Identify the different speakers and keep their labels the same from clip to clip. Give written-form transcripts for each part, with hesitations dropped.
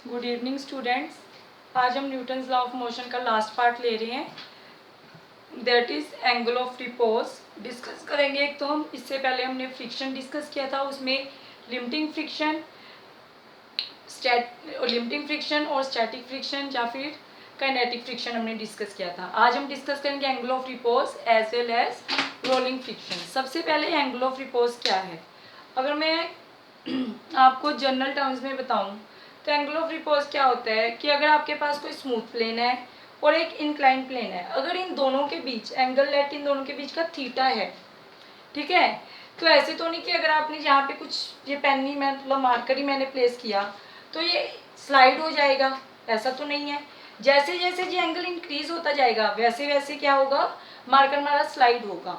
Speaker 1: Good evening students. आज हम Newton's law of motion का लास्ट पार्ट ले रहे हैं, that is angle of repose discuss करेंगे। एक तो हम इससे पहले हमने फ्रिक्शन डिस्कस किया था, उसमें लिमिटिंग फ्रिक्शन और स्टैटिक फ्रिक्शन या फिर काइनेटिक फ्रिक्शन हमने डिस्कस किया था। आज हम डिस्कस करेंगे angle of repose as well as rolling friction. सबसे पहले एंगल ऑफ रिपोज क्या है, अगर मैं आपको जनरल टर्म्स में बताऊं तो एंगल ऑफ रिपोज क्या होता है कि अगर आपके पास कोई स्मूथ प्लेन है और एक इंक्लाइन प्लेन है, अगर इन दोनों के बीच एंगल लेट इन दोनों के बीच का थीटा है, ठीक है, तो ऐसे तो नहीं कि अगर आपने यहाँ पे कुछ ये पेन ही मैं मतलब मार्कर ही मैंने प्लेस किया तो ये स्लाइड हो जाएगा, ऐसा तो नहीं है। जैसे जैसे ये एंगल इंक्रीज होता जाएगा वैसे वैसे क्या होगा, मार्कर हमारा स्लाइड होगा।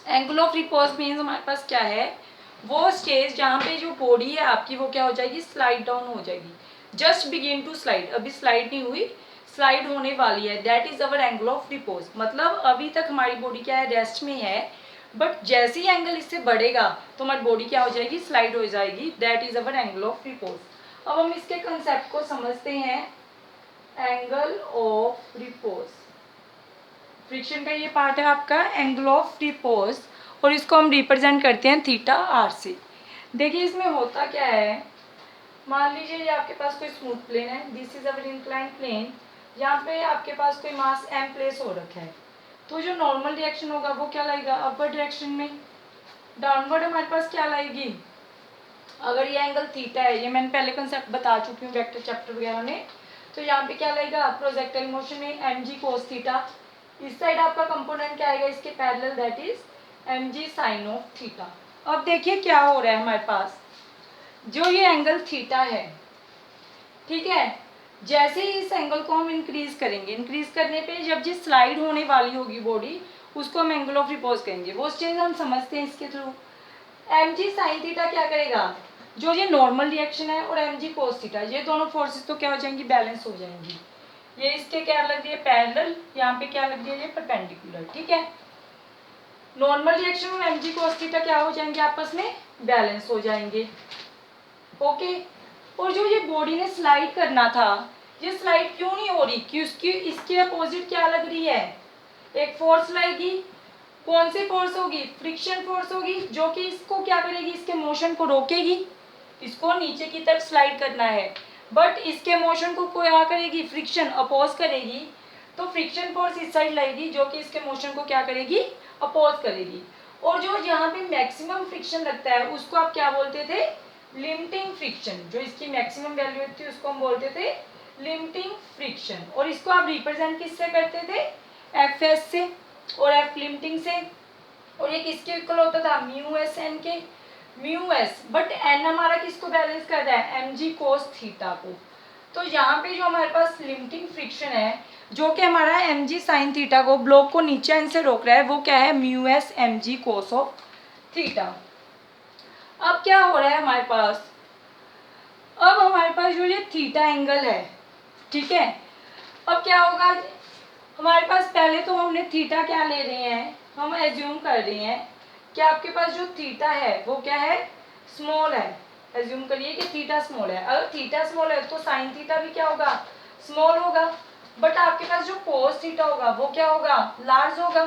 Speaker 1: एंगल ऑफ रिपोज मीन्स हमारे पास क्या है, वो स्टेज जहाँ पे जो बॉडी है आपकी वो क्या हो जाएगी, स्लाइड डाउन हो जाएगी, जस्ट बिगिन टू स्लाइड, अभी स्लाइड नहीं हुई, स्लाइड होने वाली है, that is our angle of repose. मतलब अभी तक हमारी बॉडी क्या है, रेस्ट में है, बट जैसे ही एंगल इससे बढ़ेगा तो हमारी बॉडी क्या हो जाएगी, स्लाइड हो जाएगी, that is our angle of repose. अब हम इसके कंसेप्ट को समझते हैं। एंगल ऑफ रिपोज, फ्रिक्शन का ये पार्ट है आपका एंगल ऑफ रिपोज, और इसको हम रिप्रेजेंट करते हैं थीटा आर से। देखिए इसमें होता क्या है, मान लीजिए ये आपके पास कोई स्मूथ प्लेन है, this is our incline plane, यहाँ पे आपके पास कोई मास एम प्लेस हो रखा है, तो जो नॉर्मल डायरेक्शन होगा वो क्या लाएगा, अपवर्ड डायरेक्शन में। डाउनवर्ड हमारे पास क्या लाएगी, अगर ये एंगल थीटा है, ये मैंने पहले कंसेप्ट बता चुकी हूँ वेक्टर चैप्टर वगैरह में, तो यहाँ पे क्या लगेगा, प्रोजेक्टाइल मोशन में एम जी कोस थीटा, इस साइड आपका कंपोनेंट क्या आएगा इसके parallel, that is m ji sine of theta. अब देखिए क्या हो रहा है हमारे पास, जो ये एंगल थीटा है, ठीक है, जैसे ही इस एंगल को हम इंक्रीज करेंगे, इंक्रीज करने पे जब ये स्लाइड होने वाली होगी बॉडी, उसको हम एंगल ऑफ रिपोज करेंगे। वो चीज हम समझते हैं इसके थ्रू। एम जी साइन थीटा क्या करेगा, जो ये नॉर्मल रिएक्शन है और एम जी कोस थीटा, ये दोनों फोर्सेस तो क्या हो जाएंगी, बैलेंस हो जाएंगी। ये इसके क्या लग रही है, पैरेलल, यहाँ पे क्या लग रही है, ये परपेंडिकुलर, ठीक है। नॉर्मल रिएक्शन और एम जी कोस थीटा क्या हो जाएंगे, आपस में बैलेंस हो जाएंगे, ओके। और जो ये बॉडी ने स्लाइड करना था, ये स्लाइड क्यों नहीं हो रही, कि उसकी इसके अपोजिट क्या लग रही है, एक फोर्स लगेगी। कौन सी फोर्स होगी, फ्रिक्शन फोर्स होगी, जो कि इसको क्या करेगी, इसके मोशन को रोकेगी, इसको नीचे की तरफ स्लाइड करना है, बट इसके मोशन को क्या करेगी, फ्रिक्शन अपोज करेगी, तो फ्रिक्शन फोर्स इस साइड लगेगी जो कि इसके मोशन को क्या करेगी, अपोज करेगी। और जो यहाँ पे मैक्सिमम फ्रिक्शन लगता है उसको आप क्या बोलते थे, लिमिटिंग फ्रिक्शन, जो इसकी मैक्सिमम वैल्यू होती है उसको हम बोलते थे लिमिटिंग फ्रिक्शन। और इसको आप रिप्रेजेंट किससे करते थे, एफ एस से और एफ लिमिटिंग से, और ये किसके इक्वल होता था, म्यू एस एन के, म्यू एस, बट एन हमारा किसको बैलेंस करता है, एम जी कोस थीटा को। तो यहाँ पे जो हमारे पास लिमिटिंग फ्रिक्शन है, जो कि हमारा एम जी साइन थीटा को, ब्लॉक को नीचे एन से रोक रहा है, वो क्या है, mu s m ji cos of theta. अब क्या हो रहा है हमारे पास, अब हमारे पास जो ये थीटा एंगल है, ठीक है, अब क्या होगा, हमारे पास पहले तो हमने थीटा क्या ले रहे हैं, हम एज्यूम कर रहे हैं कि आपके पास जो थीटा है वो क्या है, स्मॉल है। एज्यूम करिए कि थीटा स्मॉल है, अगर थीटा स्मॉल है तो साइन थीटा भी क्या होगा, स्मॉल होगा, बट आपके पास जो कोस थीटा होगा वो क्या होगा, लार्ज होगा,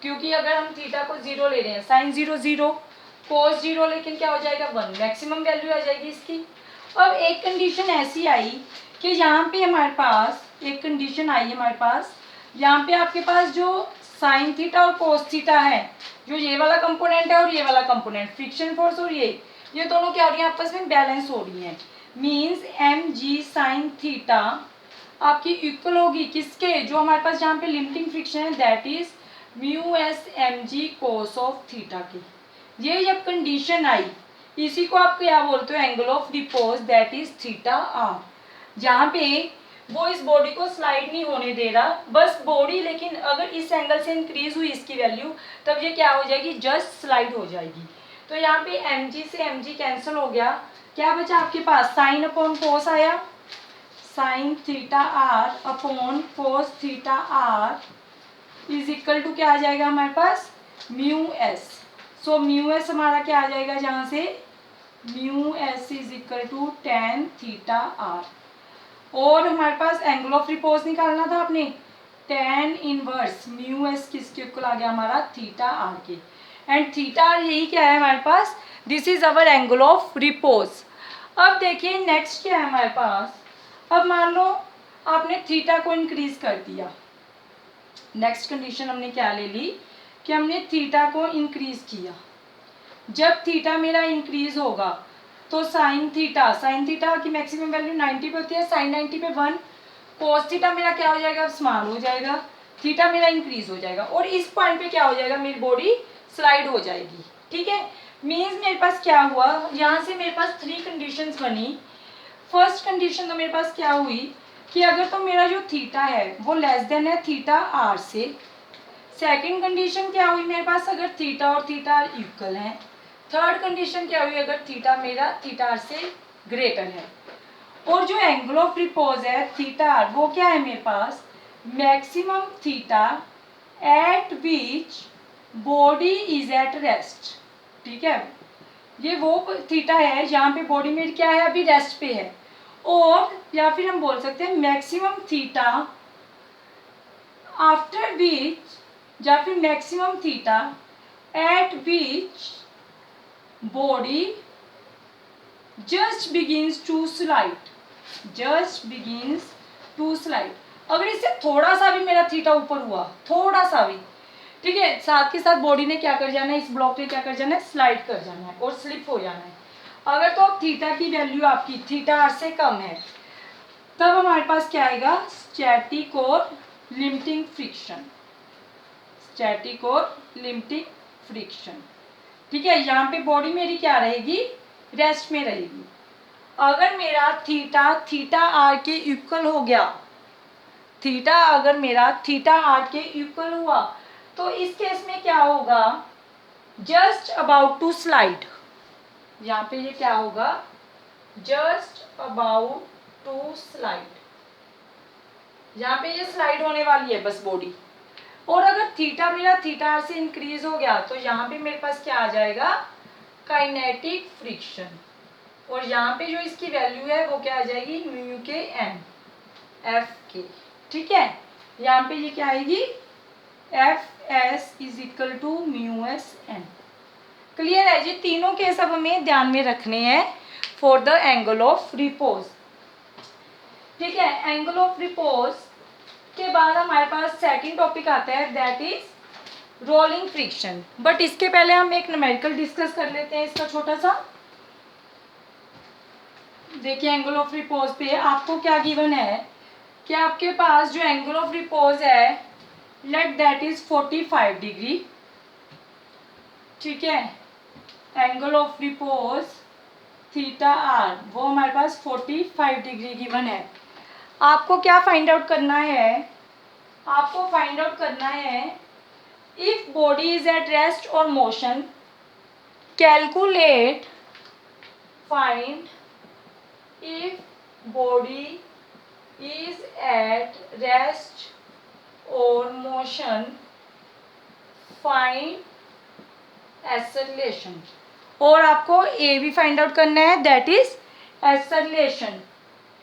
Speaker 1: क्योंकि अगर हम थीटा को 0 ले रहे हैं, साइन 0 0, कोस 0, लेकिन क्या हो जाएगा 1, मैक्सिमम वैल्यू आ जाएगी इसकी। अब एक कंडीशन ऐसी आई कि यहाँ पे हमारे पास एक कंडीशन आई हमारे पास, यहाँ पे आपके पास जो साइन थीटा और कोस थीटा है, जो ये वाला कंपोनेंट है और ये वाला कंपोनेंट, फ्रिक्शन फोर्स और ये दोनों क्या हो रही है, आपस में बैलेंस हो रही है। मीन्स एम जी साइन थीटा आपकी इक्वल होगी किसके, जो हमारे पास जहाँ पे लिमिटिंग फ्रिक्शन है, that is mu s m ji cos of theta की। ये जब कंडीशन आई, इसी को आप क्या बोलते हो, angle of repose, that is theta r, जहाँ पे वो इस बॉडी को स्लाइड नहीं होने दे रहा, बस बॉडी, लेकिन अगर इस एंगल से इंक्रीज हुई इसकी वैल्यू, तब ये क्या हो जाएगी, जस्ट स्लाइड हो जाएगी। तो यहाँ पे एम जी से एम जी कैंसिल हो गया, क्या बचा आपके पास, साइन अपॉन कोस आया, sine theta R upon cos theta R is equal to क्या आ जाएगा हमारे पास, mu S. So mu S हमारा क्या आ जाएगा, जहाँ से mu S is equal to ten theta R. और हमारे पास एंगल ऑफ रिपोज निकालना था आपने, टेन इनवर्स म्यू एस किसके इक्वल आ गया हमारा, थीटा आर के। एंड थीटा आर यही क्या है हमारे पास, this is our angle of repose. अब देखिए नेक्स्ट क्या है हमारे पास, अब मान लो आपने थीटा को इंक्रीज कर दिया। नेक्स्ट कंडीशन हमने क्या ले ली कि हमने थीटा को इंक्रीज किया। जब थीटा मेरा इंक्रीज होगा तो साइन थीटा की मैक्सिमम वैल्यू 90 पे होती है, साइन 90 पे 1, कोस थीटा मेरा क्या हो जाएगा, स्मॉल हो जाएगा, थीटा मेरा इंक्रीज हो जाएगा और इस पॉइंट पे क्या हो जाएगा, मेरी बॉडी स्लाइड हो जाएगी। ठीक है, मीन्स मेरे पास क्या हुआ, यहाँ से मेरे पास 3 कंडीशंस बनी। फर्स्ट कंडीशन तो मेरे पास क्या हुई कि अगर तो मेरा जो थीटा है वो लेस देन है थीटा आर से। सेकंड कंडीशन क्या हुई मेरे पास, अगर थीटा और थीटा आर इक्वल हैं। थर्ड कंडीशन क्या हुई, अगर थीटा मेरा थीटा आर से ग्रेटर है। और जो एंगल ऑफ रिपोज है थीटा आर, वो क्या है मेरे पास, maximum theta at which body is at rest. ठीक है, ये वो थीटा है जहाँ पे बॉडी मेरी क्या है, अभी रेस्ट पे है। और या फिर हम बोल सकते हैं मैक्सिमम थीटा आफ्टर विच, या फिर maximum theta at which body just begins to slide. अगर इससे थोड़ा सा भी मेरा थीटा ऊपर हुआ, थोड़ा सा भी, ठीक है, साथ के साथ बॉडी ने क्या कर जाना है, इस ब्लॉक ने क्या कर जाना है, स्लाइड कर जाना है और स्लिप हो जाना है। अगर तो थीटा की वैल्यू आपकी थीटा आर से कम है, तब हमारे पास क्या आएगा, स्टैटिक और लिमिटिंग फ्रिक्शन। ठीक है, यहाँ पे बॉडी मेरी क्या रहेगी, रेस्ट में रहेगी। अगर मेरा थीटा आर के इक्वल हो गया, अगर मेरा थीटा आर के इक्वल हुआ, तो इस केस में क्या होगा, जस्ट अबाउट टू स्लाइड। यहाँ पे ये क्या होगा, जस्ट अबाउट टू स्लाइड, यहाँ पे ये स्लाइड होने वाली है बस बॉडी। और अगर थीटा मेरा थीटा आर से इंक्रीज हो गया, तो यहाँ पे मेरे पास क्या आ जाएगा, काइनेटिक फ्रिक्शन। और यहाँ पे जो इसकी वैल्यू है वो क्या आ जाएगी, म्यू के एन एफ के। ठीक है, यहाँ पे ये क्या आएगी, f s is equal to mu s n. Clear है, ये तीनों के सब हमें ध्यान में रखने हैं for the angle of repose. ठीक है, एंगल ऑफ रिपोज के बाद हमारे पास सेकंड टॉपिक आता है, that is rolling friction. But इसके पहले हम एक न्यूमेरिकल डिस्कस कर लेते हैं इसका छोटा सा। देखिए एंगल ऑफ रिपोज पे आपको क्या गिवन है कि आपके पास जो एंगल ऑफ रिपोज है, लेट दैट इज 45 डिग्री। ठीक है, angle of repose theta are वो हमारे पास 45 डिग्री गिवन है। आपको क्या फाइंड आउट करना है, आपको फाइंड आउट करना है if body is at rest और motion, calculate find if body is at rest or motion, find acceleration। और आपको ए भी फाइंड आउट करना है, that is acceleration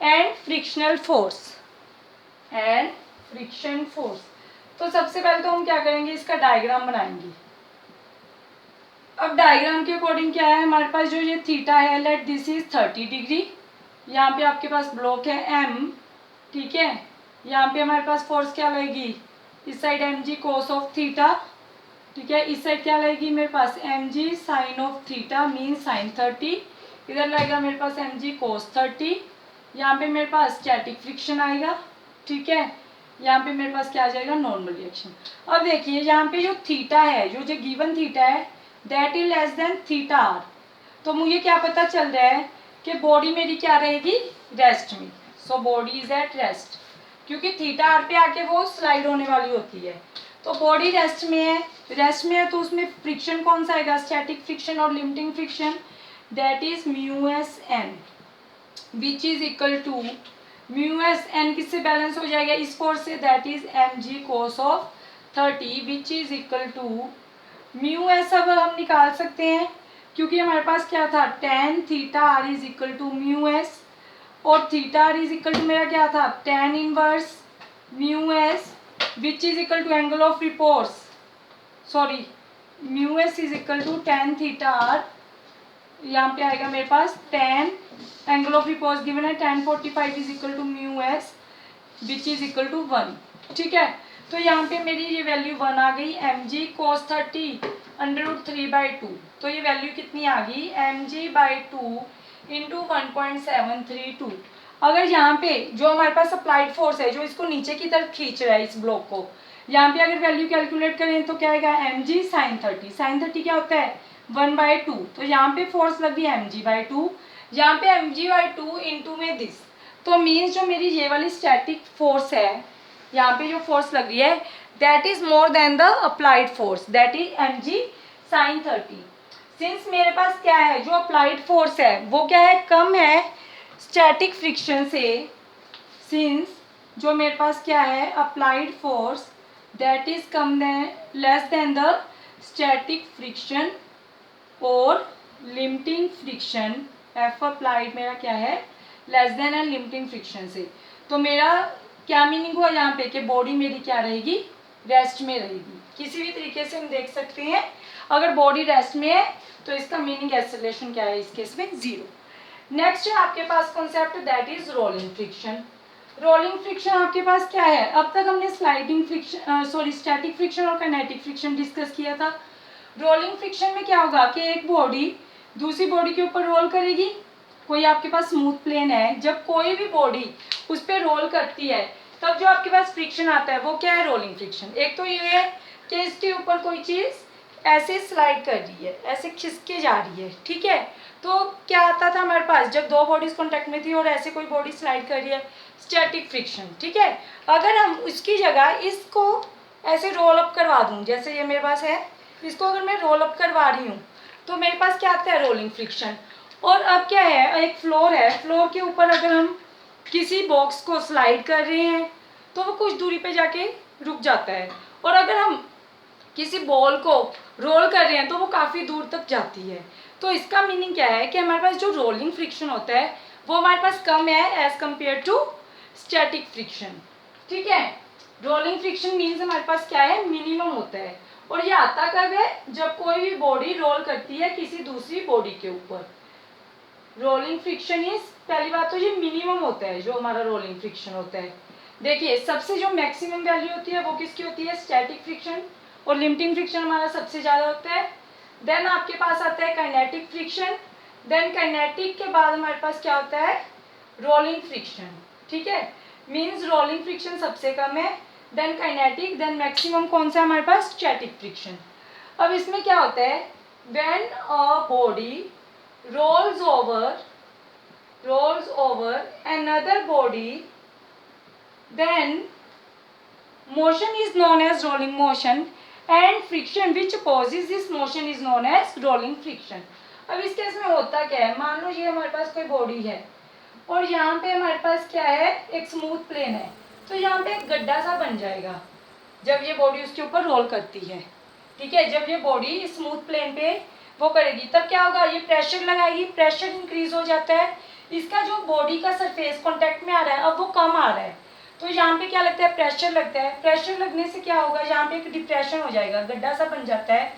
Speaker 1: and frictional force तो सबसे पहले तो हम क्या करेंगे, इसका डायग्राम बनाएंगे। अब डायग्राम के अकॉर्डिंग क्या है हमारे पास, जो ये थीटा है, लेट दिस इज 30 डिग्री। यहाँ पे आपके पास ब्लॉक है एम। ठीक है, यहाँ पे हमारे पास फोर्स क्या लगेगी, इस side M ji cos of theta. ठीक है, इस साइड क्या लगेगी मेरे पास, M ji sine of theta mean sine 30। इधर लगेगा मेरे पास एम जी कोस 30। यहाँ पे मेरे पास स्टैटिक फ्रिक्शन आएगा। ठीक है, यहाँ पे मेरे पास क्या आ जाएगा, नॉर्मल रिएक्शन। अब देखिए यहाँ पे जो थीटा है, जो गिवन थीटा है, that is less than theta r. तो मुझे क्या पता चल रहा है कि बॉडी मेरी क्या रहेगी, रेस्ट में। So body is at rest, क्योंकि थीटा आर पे आके वो स्लाइड होने वाली होती है। तो बॉडी रेस्ट में है, तो उसमें फ्रिक्शन कौन सा आएगा, स्टैटिक फ्रिक्शन और limiting friction, that is mu s n which is equal to mu s n किससे बैलेंस हो जाएगा, इस फोर्स से, that is m ji cos of 30 which is equal to mu s. अब हम निकाल सकते हैं क्योंकि हमारे पास क्या था, tan theta R is equal to mu S, और theta R is equal to मेरा क्या था, tan inverse mu S which is equal to angle of repose, sorry mu S is equal to tan theta R, यहाँ पे आएगा मेरे पास tan angle of repose given है tan 45 is equal to mu S which is equal to 1, ठीक है। तो यहाँ पे मेरी ये वैल्यू 1 आ गई, एम जी कोस 30 √3/2, तो ये वैल्यू कितनी आ गई, mg/2 इंटू 1.732। अगर यहाँ पे जो हमारे पास अप्लाइड फोर्स है जो इसको नीचे की तरफ खींच रहा है इस ब्लॉक को, यहाँ पे अगर वैल्यू कैलकुलेट करें तो क्या आएगा, mg sin 30, sin 30 क्या होता है 1/2, तो यहाँ पे फोर्स लगी mg/2, यहाँ पे mg/2 इंटू में दिस, तो मीन्स जो मेरी ये वाली स्टैटिक फोर्स है, यहाँ पे जो फोर्स लग रही है that is more than the applied force, that is mg sin 30। Since मेरे पास क्या है, जो अप्लाइड फोर्स है वो क्या है, कम है स्टैटिक फ्रिक्शन से, सिंस जो मेरे पास क्या है applied force that is come less than the static friction और लिमिटिंग फ्रिक्शन, एफ अप्लाइड मेरा क्या है less than and limiting friction से, तो मेरा क्या मीनिंग हुआ यहाँ पे कि बॉडी मेरी क्या रहेगी, रेस्ट में रहेगी। किसी भी तरीके से हम देख सकते हैं, अगर बॉडी रेस्ट में है तो इसका मीनिंग एक्सेलरेशन क्या है इस केस में 0। नेक्स्ट है आपके पास concept that is rolling friction. Rolling friction आपके पास क्या है, अब तक हमने स्लाइडिंग फ्रिक्शन स्टैटिक फ्रिक्शन और काइनेटिक फ्रिक्शन डिस्कस किया था। रोलिंग फ्रिक्शन में क्या होगा कि एक बॉडी दूसरी बॉडी के ऊपर रोल करेगी, कोई आपके पास स्मूथ प्लेन है, जब कोई भी बॉडी उस पर रोल करती है तब जो आपके पास फ्रिक्शन आता है वो क्या है, रोलिंग फ्रिक्शन। एक तो ये है कि इसके ऊपर कोई चीज़ ऐसे स्लाइड कर रही है, ऐसे खिसके जा रही है, ठीक है, तो क्या आता था हमारे पास, जब दो बॉडीज कॉन्टैक्ट में थी और ऐसे कोई बॉडी स्लाइड कर रही है, स्टैटिक फ्रिक्शन, ठीक है। अगर हम उसकी जगह इसको ऐसे रोल अप करवा दूँ, जैसे ये मेरे पास है, इसको अगर मैं रोल अप करवा रही हूँ तो मेरे पास क्या आता है, रोलिंग फ्रिक्शन। और अब क्या है, एक फ्लोर है, फ्लोर के ऊपर अगर हम किसी बॉक्स को स्लाइड कर रहे हैं तो वो कुछ दूरी पे जाके रुक जाता है, और अगर हम किसी बॉल को रोल कर रहे हैं तो वो काफ़ी दूर तक जाती है। तो इसका मीनिंग क्या है कि हमारे पास जो रोलिंग फ्रिक्शन होता है वो हमारे पास कम है as compared to static friction, ठीक है। रोलिंग फ्रिक्शन मीन्स हमारे पास क्या है, मिनिमम होता है, और ये आता कब है, जब कोई भी बॉडी रोल करती है किसी दूसरी बॉडी के ऊपर। रोलिंग फ्रिक्शन इज, पहली बात तो ये मिनिमम होता है जो हमारा रोलिंग फ्रिक्शन होता है। देखिए सबसे जो मैक्सिमम वैल्यू होती है वो किसकी होती है, स्टैटिक फ्रिक्शन, और लिमिटिंग फ्रिक्शन हमारा सबसे ज़्यादा होता है। देन आपके पास आता है काइनेटिक फ्रिक्शन, देन काइनेटिक के बाद हमारे पास क्या होता है, रोलिंग फ्रिक्शन, ठीक है। मीन्स रोलिंग फ्रिक्शन सबसे कम है, देन काइनेटिक, देन मैक्सिमम कौन सा हमारे पास, स्टैटिक फ्रिक्शन। अब इसमें क्या होता है, when a body rolls over another body, then motion is known as rolling motion and friction which opposes this motion is known as rolling friction। अब इस केस में होता क्या है, मान लो ये हमारे पास कोई बॉडी है और यहाँ पे हमारे पास क्या है, एक स्मूथ प्लेन है, तो यहाँ पे एक गड्ढा सा बन जाएगा जब ये बॉडी उसके ऊपर रोल करती है, ठीक है। जब ये बॉडी स्मूथ प्लेन पे वो करेगी तब क्या होगा, ये प्रेशर लगाएगी, प्रेशर इंक्रीज हो जाता है, इसका जो बॉडी का सरफेस कांटेक्ट में आ रहा है अब वो कम आ रहा है, तो यहाँ पे क्या लगता है, प्रेशर लगता है। प्रेशर लगने से क्या होगा, यहाँ पे एक डिप्रेशन हो जाएगा, गड्ढा सा बन जाता है,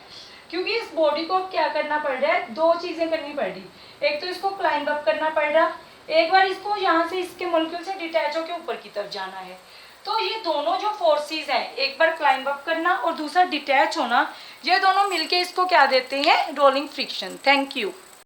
Speaker 1: क्योंकि इस बॉडी को क्या करना पड़ रहा है, दो चीज़ें करनी पड़ रही, एक तो इसको क्लाइंब अप करना पड़ रहा, एक बार इसको यहाँ से इसके मॉलिक्यूल से डिटैच होकर ऊपर की तरफ जाना है। तो ये दोनों जो फोर्सेस हैं, एक बार क्लाइंब अप करना और दूसरा डिटैच होना, ये दोनों मिलके इसको क्या देते हैं, रोलिंग फ्रिक्शन। Thank you.